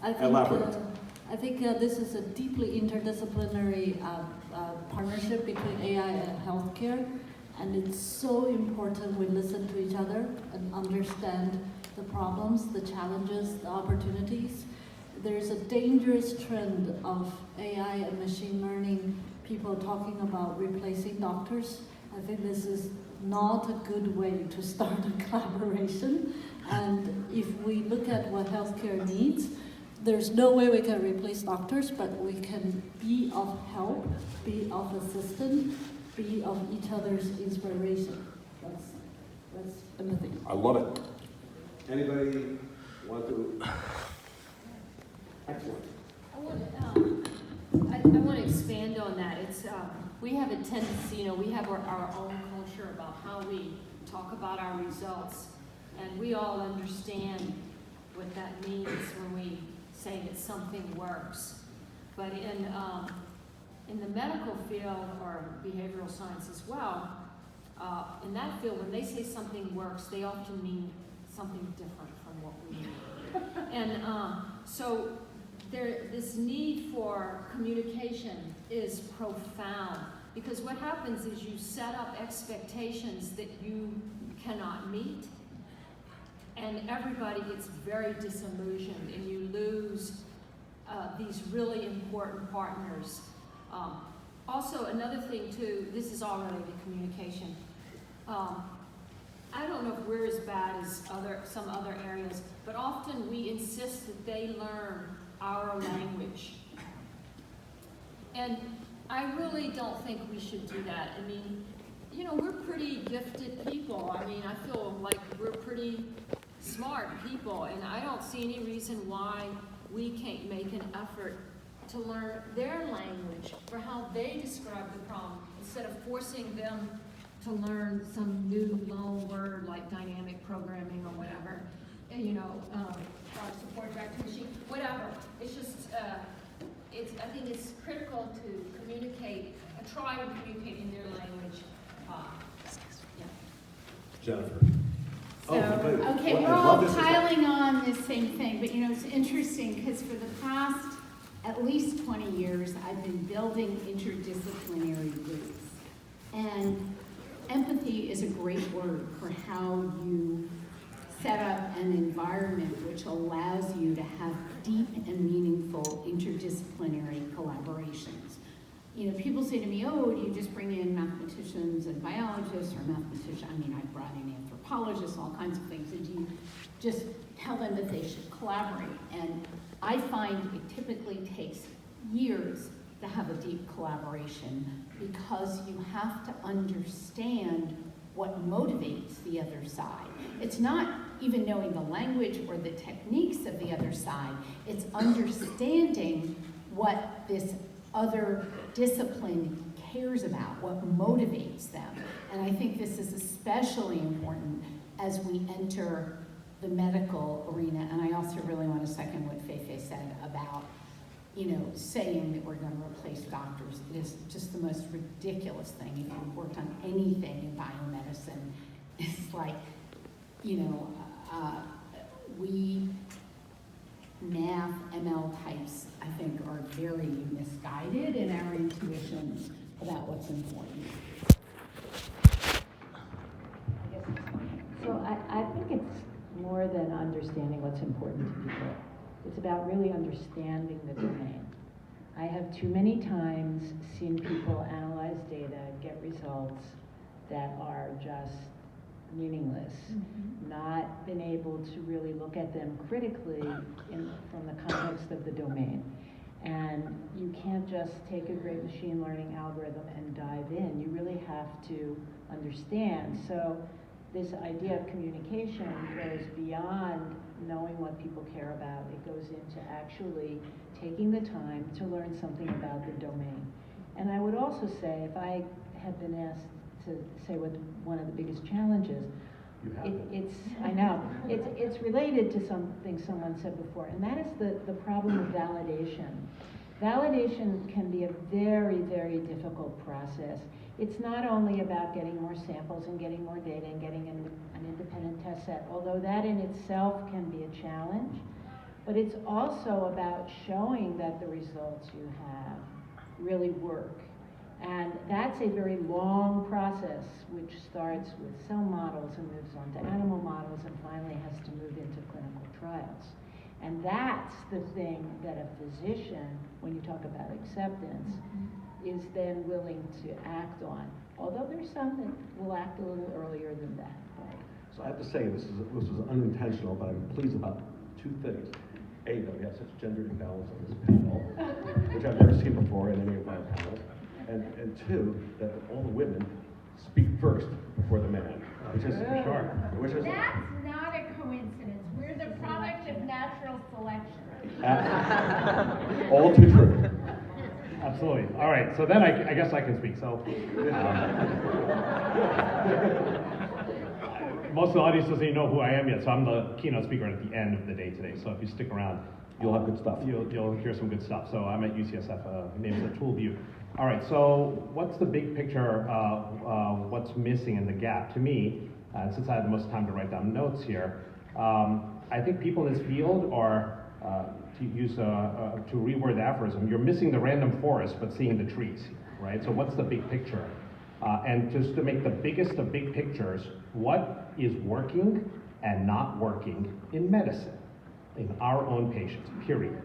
I think, Elaborate. I think this is a deeply interdisciplinary partnership between AI and healthcare, and it's so important we listen to each other and understand the problems, the challenges, the opportunities. There's a dangerous trend of AI and machine learning, people talking about replacing doctors. I think this is not a good way to start a collaboration. And if we look at what healthcare needs, there's no way we can replace doctors, but we can be of help, be of assistance, be of each other's inspiration. That's empathy. I love it. Anybody want to? Excellent. I want to expand on that. It's we have a tendency, we have our own culture about how we talk about our results, and we all understand what that means when we say that something works. But in the medical field or behavioral science as well, in that field, when they say something works, they often mean something different from what we mean. And so this need for communication is profound, because what happens is you set up expectations that you cannot meet, and everybody gets very disillusioned, and you lose these really important partners. Also, another thing too, this is all related to communication. I don't know if we're as bad as some other areas, but often we insist that they learn our language. And I really don't think we should do that. I mean, we're pretty gifted people. I mean, I feel like we're pretty smart people, and I don't see any reason why we can't make an effort to learn their language for how they describe the problem, instead of forcing them to learn some new loan word like dynamic programming or whatever, support vector machine, whatever. It's just, I think it's critical to communicate, try to communicate in their language. Yeah. Jennifer. So, okay, we're all piling on this same thing, but it's interesting because for the past at least 20 years, I've been building interdisciplinary groups. And empathy is a great word for how you set up an environment which allows you to have deep and meaningful interdisciplinary collaborations. People say to me, oh, do you just bring in mathematicians and biologists, or I brought in anthropologists, all kinds of things, and you just tell them that they should collaborate. And I find it typically takes years to have a deep collaboration, because you have to understand what motivates the other side. It's not even knowing the language or the techniques of the other side, it's understanding what this other discipline cares about, what motivates them. And I think this is especially important as we enter the medical arena. And I also really want to second what Feifei said about, saying that we're going to replace doctors. It is just the most ridiculous thing. If you've worked on anything in biomedicine, it's like, we math, ML types, I think, are very misguided in our intuition about what's important. So I think it's more than understanding what's important to people. It's about really understanding the domain. I have too many times seen people analyze data, get results that are just meaningless, not been able to really look at them critically from the context of the domain. And you can't just take a great machine learning algorithm and dive in. You really have to understand. So this idea of communication goes beyond knowing what people care about. It goes into actually taking the time to learn something about the domain. And I would also say, if I had been asked to say what one of the biggest challenges, it's related to something someone said before, and that is the problem of validation. Validation can be a very, very difficult process. It's not only about getting more samples and getting more data and getting an independent test set, although that in itself can be a challenge, But it's also about showing that the results you have really work. And that's a very long process, which starts with cell models and moves on to animal models and finally has to move into clinical trials. And that's the thing that a physician, when you talk about acceptance, is then willing to act on. Although there's some that will act a little earlier than that. Right? So I have to say, this was unintentional, but I'm pleased about two things. A, that we have such gender imbalance on this panel, which I've never seen before in any of our panels. And two, that all the women speak first before the man, which is That's not a coincidence. We're the product of natural selection. all too true. Absolutely. All right, so then I guess I can speak. So most of the audience doesn't even know who I am yet, so I'm the keynote speaker at the end of the day today. So if you stick around, You'll have good stuff. You'll hear some good stuff. So I'm at UCSF, named the ToolView. All right, so what's the big picture, what's missing in the gap? To me, since I have the most time to write down notes here, I think people in this field are, to reword the aphorism, you're missing the random forest but seeing the trees, right? So what's the big picture? And just to make the biggest of big pictures, what is working and not working in medicine, in our own patients, period.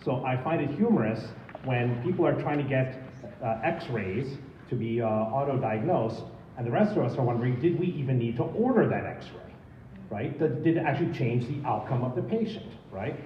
So I find it humorous when people are trying to get x-rays to be auto-diagnosed, and the rest of us are wondering, did we even need to order that x-ray, right? Did it actually change the outcome of the patient, right?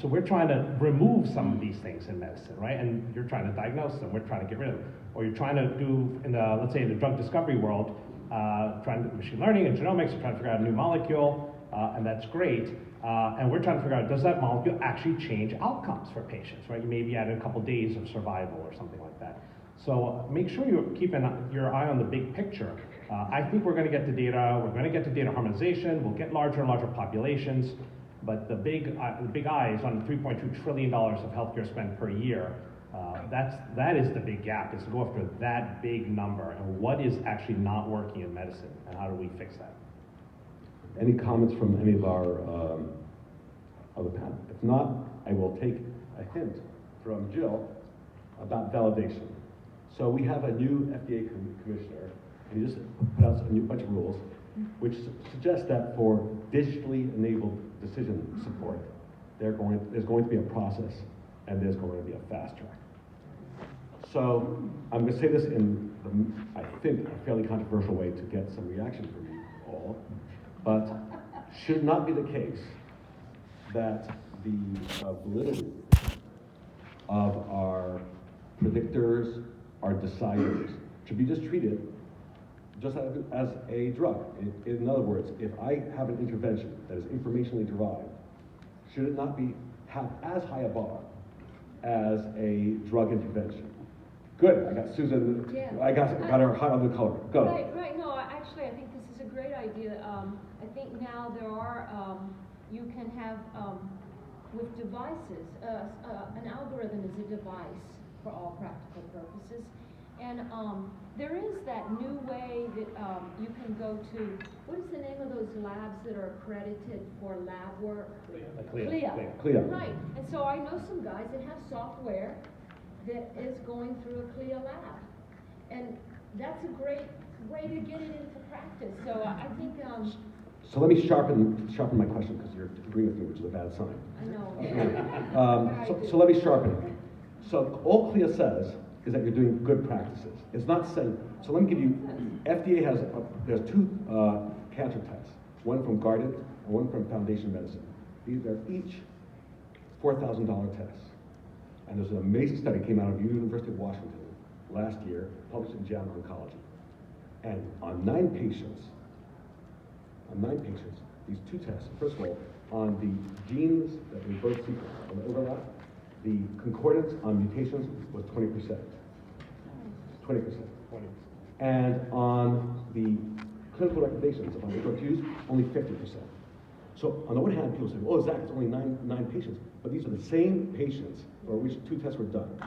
So we're trying to remove some of these things in medicine, right? And you're trying to diagnose them, we're trying to get rid of them. Or you're trying to do, let's say in the drug discovery world, trying to do machine learning and genomics, you're trying to figure out a new molecule, and that's great. And we're trying to figure out, does that molecule actually change outcomes for patients, right? You maybe add a couple days of survival or something like that. So make sure you keep your eye on the big picture. I think we're going to get to data, harmonization, we'll get larger and larger populations, but the big eye is on $3.2 trillion of healthcare spend per year. That is the big gap, is to go after that big number, and what is actually not working in medicine, and how do we fix that? Any comments from any of our other panel? If not, I will take a hint from Jill about validation. So we have a new FDA commissioner, and he just put out a new bunch of rules, which suggests that for digitally enabled decision support, there's going to be a process, and there's going to be a fast track. So I'm going to say this in, I think, a fairly controversial way to get some reaction from you all, but should not be the case that the validity of our predictors, our deciders, should be just treated just as a drug. In other words, if I have an intervention that is informationally derived, should it not have as high a bar as a drug intervention? Good, I got Susan, Yeah. I got her hot on the color, go. Right, no, actually, I think this is a great idea. I think now there are, you can have, with devices, an algorithm is a device for all practical purposes. And there is that new way that you can go to, what is the name of those labs that are accredited for lab work? CLIA. Right, and so I know some guys that have software that is going through a CLIA lab. And that's a great way to get it into practice. So I think... So let me sharpen my question, because you're agreeing with me, which is a bad sign. I know. So let me sharpen it. So all CLIA says is that you're doing good practices. It's not saying, so let me give you, FDA there's two cancer tests, one from Guardant and one from Foundation Medicine. These are each $4,000 tests. And there's an amazing study came out of the University of Washington last year, published in JAMA Oncology. And on 9 patients, these two tests, first of all, on the genes that we both sequence, on the overlap, the concordance on mutations was 20%. 20%. And on the clinical recommendations of the drug use, only 50%. So on the one hand, people say, oh, Zach, it's only nine patients. But these are the same patients for which 2 tests were done.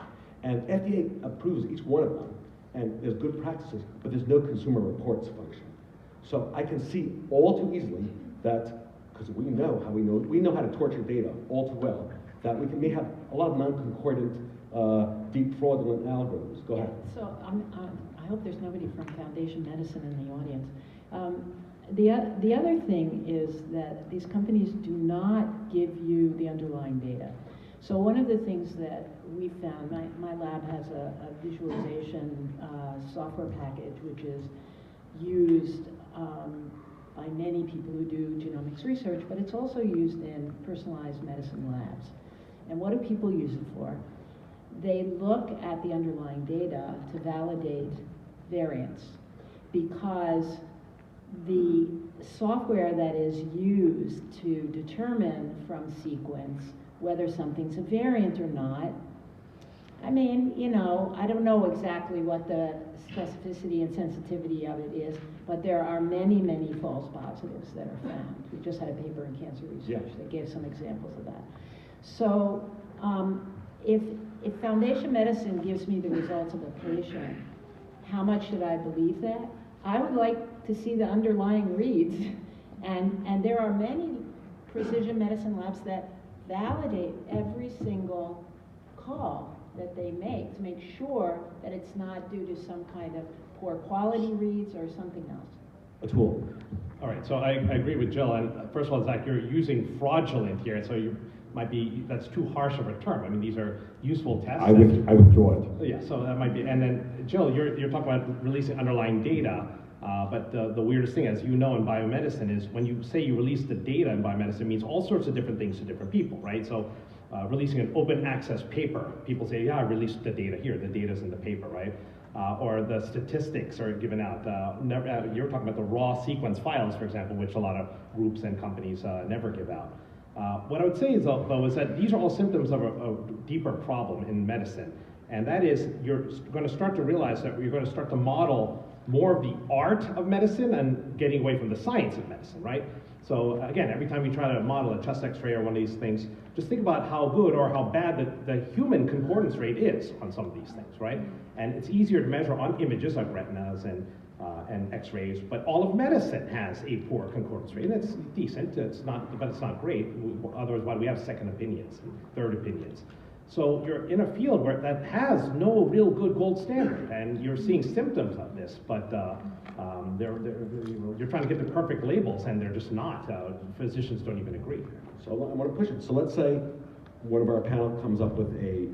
And FDA approves each one of them, and there's good practices, but there's no consumer reports function. So I can see all too easily that because we know how to torture data all too well, that we may have a lot of non-concordant, deep fraudulent algorithms. Go ahead. So I hope there's nobody from Foundation Medicine in the audience. The other thing is that these companies do not give you the underlying data. So one of the things that we found, my lab has a visualization software package which is used by many people who do genomics research, but it's also used in personalized medicine labs. And what do people use it for? They look at the underlying data to validate variants, because the software that is used to determine from sequence whether something's a variant or not, I mean, you know, I don't know exactly what the specificity and sensitivity of it is, but there are many, many false positives that are found. We just had a paper in Cancer Research that gave some examples of that. So if Foundation Medicine gives me the results of a patient, how much should I believe that? I would like to see the underlying reads. And there are many precision medicine labs that validate every single call that they make to make sure that it's not due to some kind of poor quality reads or something else. A tool. All right, so I agree with Jill. And first of all, Zach, you're using fraudulent here, so you might be, that's too harsh of a term. I mean, these are useful tests. I withdraw it. Yeah, so that might be, and then Jill, you're talking about releasing underlying data, but the weirdest thing, as you know, in biomedicine is when you say you release the data in biomedicine, it means all sorts of different things to different people, right? So releasing an open access paper, people say, yeah, I released the data here, the data's in the paper, right? Or the statistics are given out. You're talking about the raw sequence files, for example, which a lot of groups and companies never give out. What I would say is, though, is that these are all symptoms of a deeper problem in medicine. And that is, you're going to start to realize that you're going to start to model more of the art of medicine and getting away from the science of medicine, right? So again, every time you try to model a chest x-ray or one of these things, just think about how good or how bad the human concordance rate is on some of these things, right? And it's easier to measure on images like retinas and x-rays, but all of medicine has a poor concordance rate. And it's decent, but it's not great. Otherwise, why do we have second opinions and third opinions? So you're in a field where that has no real good gold standard, and you're seeing symptoms of this, but you're trying to get the perfect labels, and they're just not. Physicians don't even agree. So I want to push it. So let's say one of our panel comes up with a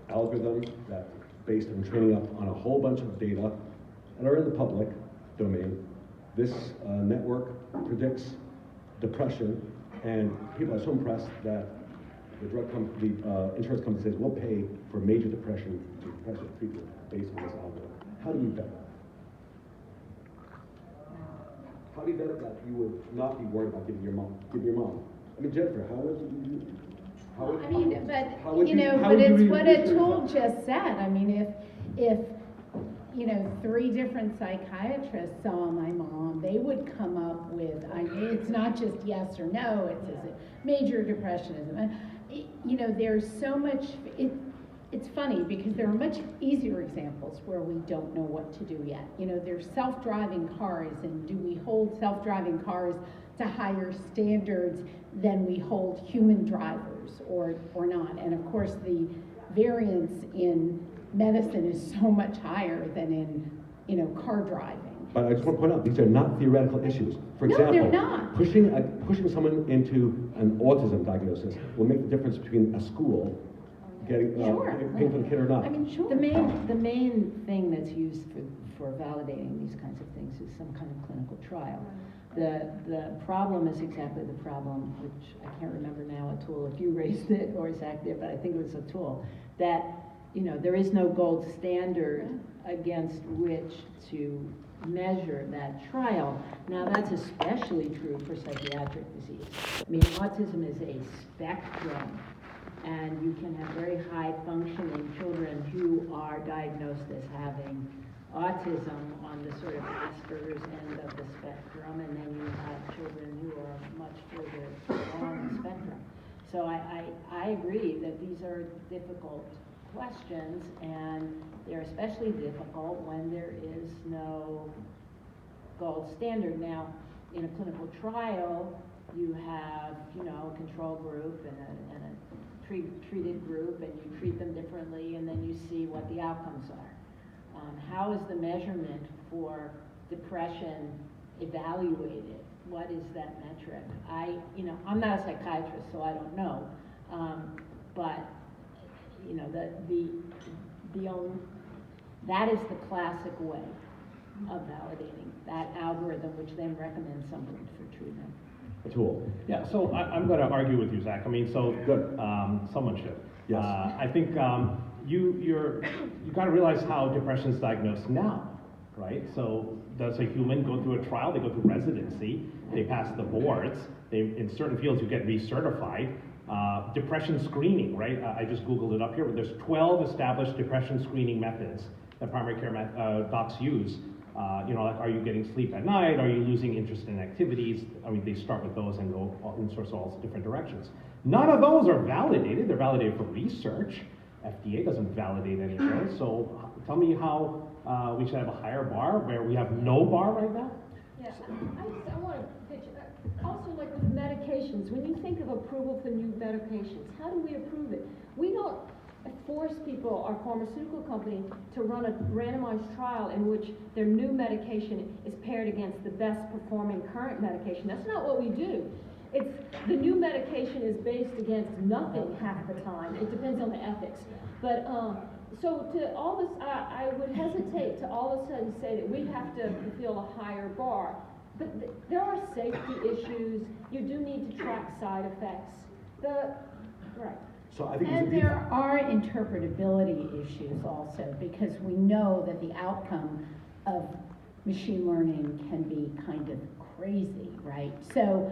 algorithm that's based on training up on a whole bunch of data that are in the public domain. This network predicts depression, and people are so impressed that the insurance company says we'll pay for major depression treatment based on this algorithm. How do you bet that? How do you bet that you would not be worried about giving your mom? I mean, Jennifer, how would you? I mean, but it's what a tool just said. I mean, if 3 different psychiatrists saw my mom, they would come up with, I mean, it's not just yes or no, it's is it major depression, there's so much, it's funny because there are much easier examples where we don't know what to do yet. There's self-driving cars, and do we hold self-driving cars to higher standards than we hold human drivers or not? And of course, the variance in medicine is so much higher than in car driving. But I just want to point out, these are not theoretical issues. For example, they're not. Pushing someone into an autism diagnosis will make the difference between a school getting paying for the kid or not. I mean, sure. The main thing that's used for validating these kinds of things is some kind of clinical trial. The problem is exactly the problem, which I can't remember now, a tool, if you raised it or Zach did, but I think it was a tool, that there is no gold standard against which to measure that trial. Now that's especially true for psychiatric disease. I mean, autism is a spectrum, and you can have very high functioning children who are diagnosed as having autism on the sort of Asperger's end of the spectrum, and then you have children who are much further along the spectrum. So I agree that these are difficult questions, and they're especially difficult when there is no gold standard. Now, in a clinical trial, you have, you know, a control group and a treated group, and you treat them differently, and then you see what the outcomes are. How is the measurement for depression evaluated? What is that metric? I'm not a psychiatrist, so I don't know. But you know, that is the classic way of validating that algorithm, which then recommends someone for treatment. A tool. Yeah, so I'm going to argue with you, Zach. I mean, so Good. Someone should. Yes. I think you got to realize how depression is diagnosed now, right? So does a human go through a trial? They go through residency. They pass the boards. In certain fields, you get recertified. Depression screening, right? I just Googled it up here. But there's 12 established depression screening methods that primary care docs use. You know, like, are you getting sleep at night? Are you losing interest in activities? I mean, they start with those and go in sorts of all different directions. None of those are validated. They're validated for research. FDA doesn't validate any of those. So tell me how we should have a higher bar where we have no bar right now? Yeah, I want to pitch, also like with medications, when you think of approval for new medications, how do we approve it? We don't force people, our pharmaceutical company, to run a randomized trial in which their new medication is paired against the best performing current medication. That's not what we do. It's, the new medication is based against nothing half the time. It depends on the ethics. But so to all this, I would hesitate to all of a sudden say that we have to fulfill a higher bar. But there are safety issues. You do need to track side effects. Right. So I think And there are interpretability issues also, because we know that the outcome of machine learning can be kind of crazy, right? So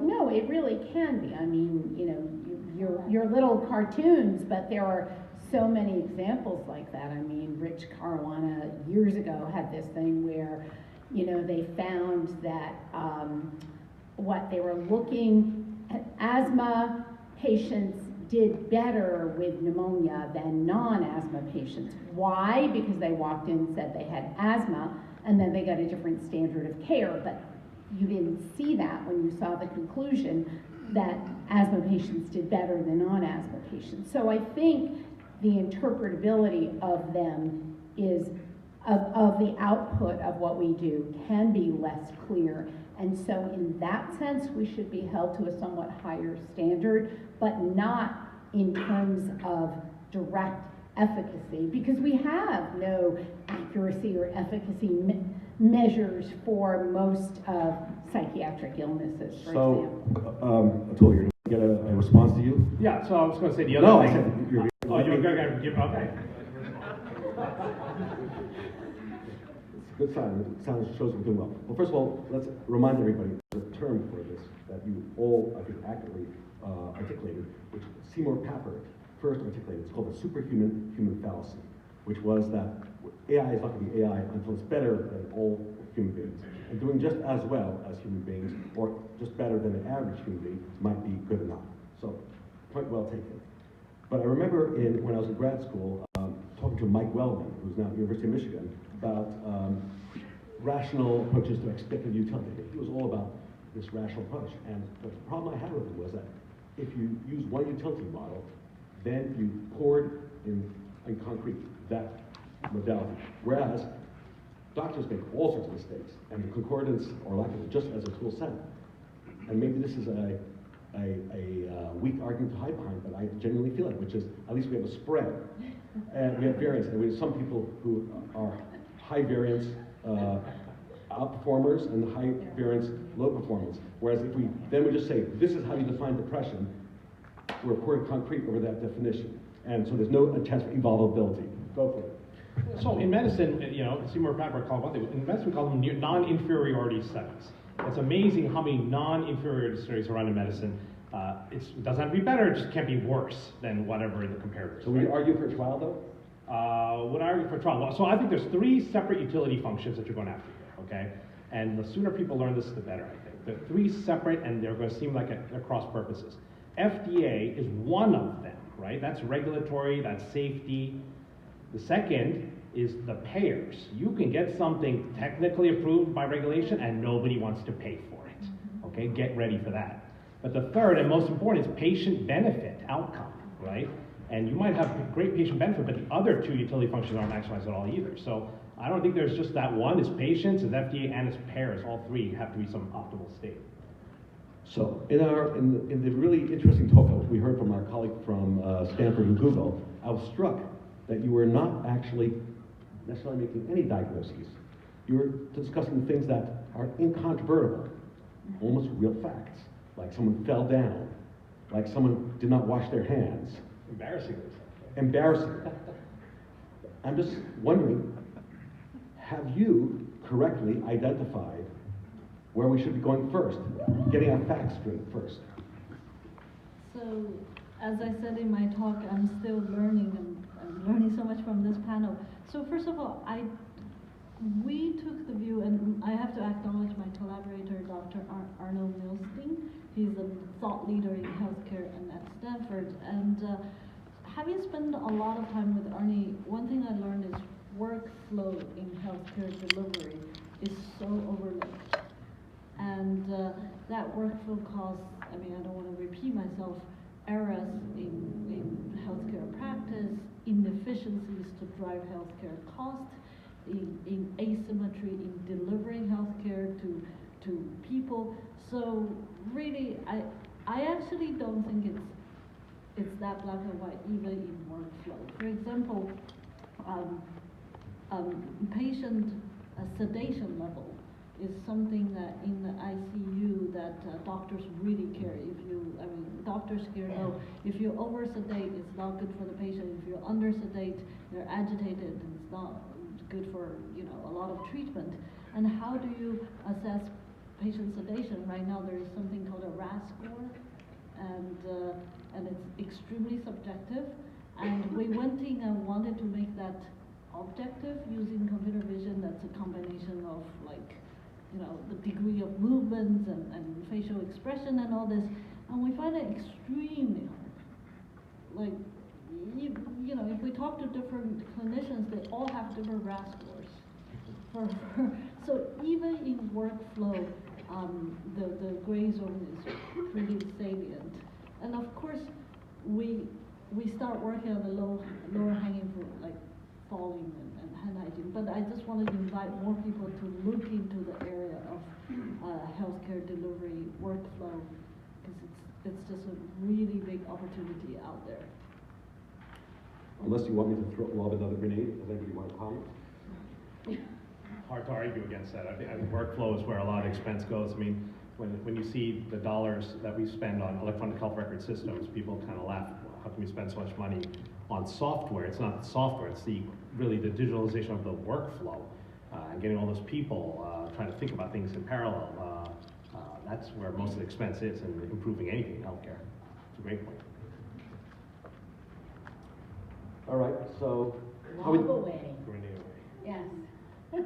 no, it really can be. I mean, you know, your little cartoons, but there are so many examples like that. I mean, Rich Caruana years ago had this thing where, you know, they found that what they were looking at, asthma patients did better with pneumonia than non-asthma patients. Why? Because they walked in and said they had asthma, and then they got a different standard of care. But you didn't see that when you saw the conclusion that asthma patients did better than non-asthma patients. So I think the interpretability of them is, of the output of what we do can be less clear. And so in that sense, we should be held to a somewhat higher standard, but not in terms of direct efficacy, because we have no accuracy or efficacy measures for most of psychiatric illnesses, for example. Atul, you're going to get a response to you? Yeah, so I was going to say the other thing. No, I said you're you're going to give, okay. Good sign. It shows we're doing well. Well, first of all, let's remind everybody there's a term for this that you all, I think, accurately articulated, which Seymour Papert first articulated. It's called the superhuman human fallacy, which was that AI is not going to be AI until it's better than all human beings. And doing just as well as human beings, or just better than the average human being, might be good enough. So, point well taken. But I remember when I was in grad school, talking to Mike Wellman, who's now at the University of Michigan, about rational approaches to expected utility. He was all about this rational approach. And the problem I had with it was that if you use one utility model, then you poured in concrete that modality. Whereas doctors make all sorts of mistakes, and the concordance or lack of it, just as a tool said. And maybe this is a weak argument to hide behind, but I genuinely feel it, which is at least we have a spread. And we have variance, and we have some people who are high variance outperformers and high variance low performance. Whereas if we just say, this is how you define depression, we're pouring concrete over that definition. And so there's no chance for evolvability. Go for it. So in medicine, you know, Seymour Papert called them, in medicine we call them non-inferiority studies. It's amazing how many non-inferiority studies are run in medicine. It doesn't have to be better, it just can't be worse than whatever the comparators. So we argue for a trial, though? Would I argue for a trial? Well, so I think there's 3 separate utility functions that you're going after here, okay? And the sooner people learn this, the better, I think. They're 3 separate, and they're going to seem like they're cross purposes. FDA is one of them, right? That's regulatory, that's safety. The second is the payers. You can get something technically approved by regulation, and nobody wants to pay for it, okay? Get ready for that. But the third and most important is patient benefit outcome, right? And you might have great patient benefit, but the other two utility functions aren't maximized at all either. So I don't think there's just that one. It's patients, it's FDA, and it's payers. All three have to be some optimal state. So in the really interesting talk that we heard from our colleague from Stanford and Google, I was struck that you were not actually necessarily making any diagnoses. You were discussing things that are incontrovertible, almost real facts, like someone fell down, like someone did not wash their hands. Embarrassing. Embarrassing. I'm just wondering, have you correctly identified where we should be going first, getting our facts straight first? So, as I said in my talk, I'm still learning, and I'm learning so much from this panel. So first of all, we took the view, and I have to acknowledge my collaborator, Dr. Arnold Milstein. He's a thought leader in healthcare and at Stanford. And having spent a lot of time with Arnie, one thing I learned is workflow in healthcare delivery is so overlooked. And that workflow causes, I mean, I don't want to repeat myself, errors in healthcare practice, inefficiencies to drive healthcare costs, in asymmetry in delivering healthcare to people. So really, I actually don't think it's that black and white even in workflow. For example, patient sedation level is something that in the ICU that doctors really care. Doctors care, no, if you over-sedate, it's not good for the patient. If you under-sedate, they're agitated, and it's not good for, a lot of treatment. And how do you assess patient sedation? Right now there is something called a RASS score, and it's extremely subjective. And we went in and wanted to make that objective using computer vision. That's a combination of the degree of movements and facial expression and all this, and we find it extremely hard. If we talk to different clinicians, they all have different RASS scores. So even in workflow, the gray zone is pretty salient. And of course, we start working on the lower hanging fruit, like falling and hand hygiene. But I just want to invite more people to look into the area of healthcare delivery workflow, because it's just a really big opportunity out there. Unless you want me to lob another grenade, does anybody want to comment? Hard to argue against that. I think workflow is where a lot of expense goes. I mean, when you see the dollars that we spend on electronic health record systems, people kind of laugh. How can we spend so much money on software? It's not the software, it's really the digitalization of the workflow, and getting all those people trying to think about things in parallel. That's where most of the expense is, and improving anything in healthcare. It's a great point. All right, so Walk away. Grenade away. Yes.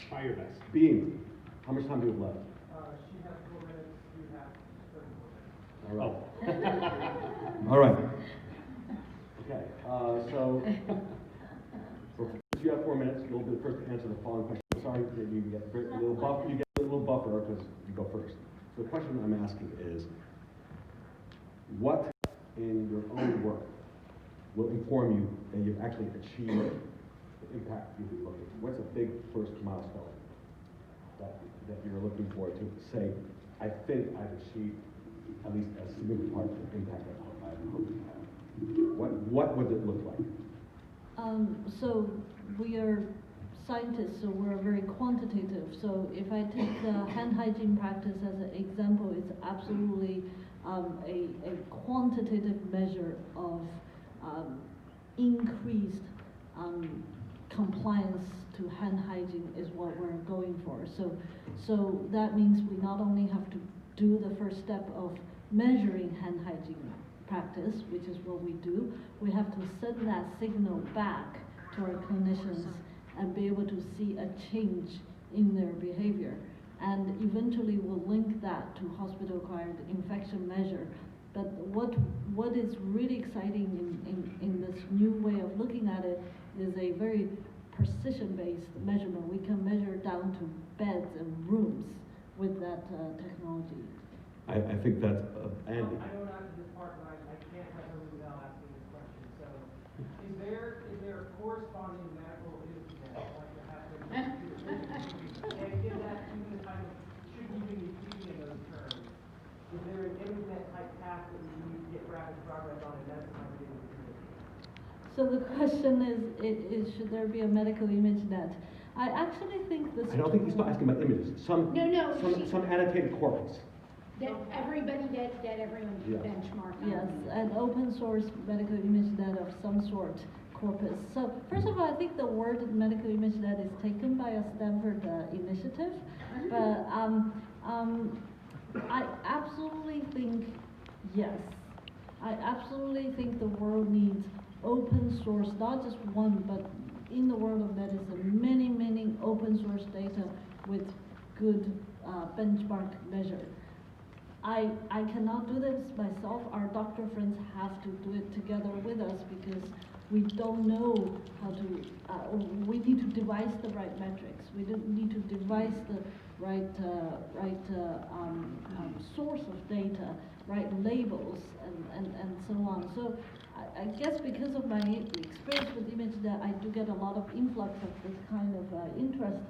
Try your best. Beam, how much time do we have left? She has 4 minutes, you have 30 more minutes. All right. All right. Okay, so you have 4 minutes. You'll be the first to answer the following question. Sorry that you get a little buffer. You get a little buffer because you go first. So the question I'm asking is, what in your own work will inform you that you've actually achieved the impact you've been looking for? What's a big first milestone that you're looking for to say, I think I've achieved at least a significant part of the impact I'm hoping to have? What would it look like? So we are scientists, so we're very quantitative. So if I take the hand hygiene practice as an example, it's absolutely a quantitative measure of increased compliance to hand hygiene is what we're going for. So that means we not only have to do the first step of measuring hand hygiene practice, which is what we do, we have to send that signal back to our clinicians and be able to see a change in their behavior. And eventually we'll link that to hospital-acquired infection measure. But what is really exciting in this new way of looking at it is a very precision-based measurement. We can measure down to beds and rooms with that technology. I think that's, Andy. I know not to this part, but I can't let her without asking this question. So, is there corresponding medical incident like you have to and is that even kind of, should we even be speaking in those terms? Is there an internet type path that we need to get rapid progress on, and that's how we do it? So the question is should there be a medical image net? I actually think this. I don't think he's asking about images. Some annotated corpus. That everybody, that everyone can benchmark on. Yes, an open source medical image net of some sort, corpus. So first of all, I think the word medical image net is taken by a Stanford initiative, but I absolutely think yes. I absolutely think the world needs open source, not just one, but in the world of medicine, many open source data with good benchmark measure. I cannot do this myself. Our doctor friends have to do it together with us because we don't know how to, we need to devise the right metrics. We need to devise the right source of data, right labels, and so on. So I guess because of my experience with ImageNet, I do get a lot of influx of this kind of interest.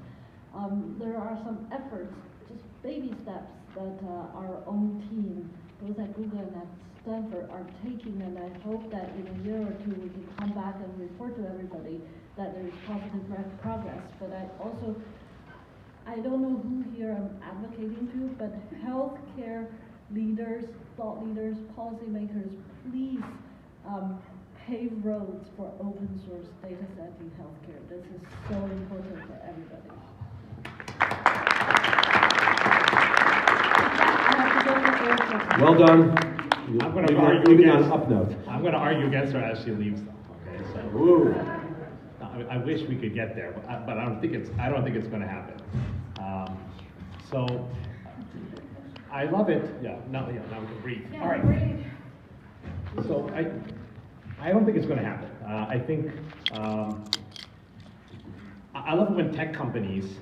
There are some efforts, just baby steps, that our own team, those at Google and at Stanford, are taking, and I hope that in a year or two we can come back and report to everybody that there is positive progress. But I don't know who here I'm advocating to, but healthcare leaders, thought leaders, policymakers, please pave roads for open source data set in healthcare. This is so important for everybody. Well done. I'm going to argue moving against. on up note. I'm going to argue against her as she leaves, though. Okay, so. Ooh. I wish we could get there, but I don't think it's going to happen. So I love it. Now we can breathe. Yeah, all right. breathe. So I don't think it's going to happen. I think I love it when tech companies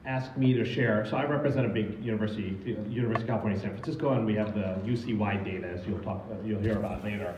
ask me to share. So I represent a big university, University of California, San Francisco, and we have the UC-wide data, as you'll hear about later.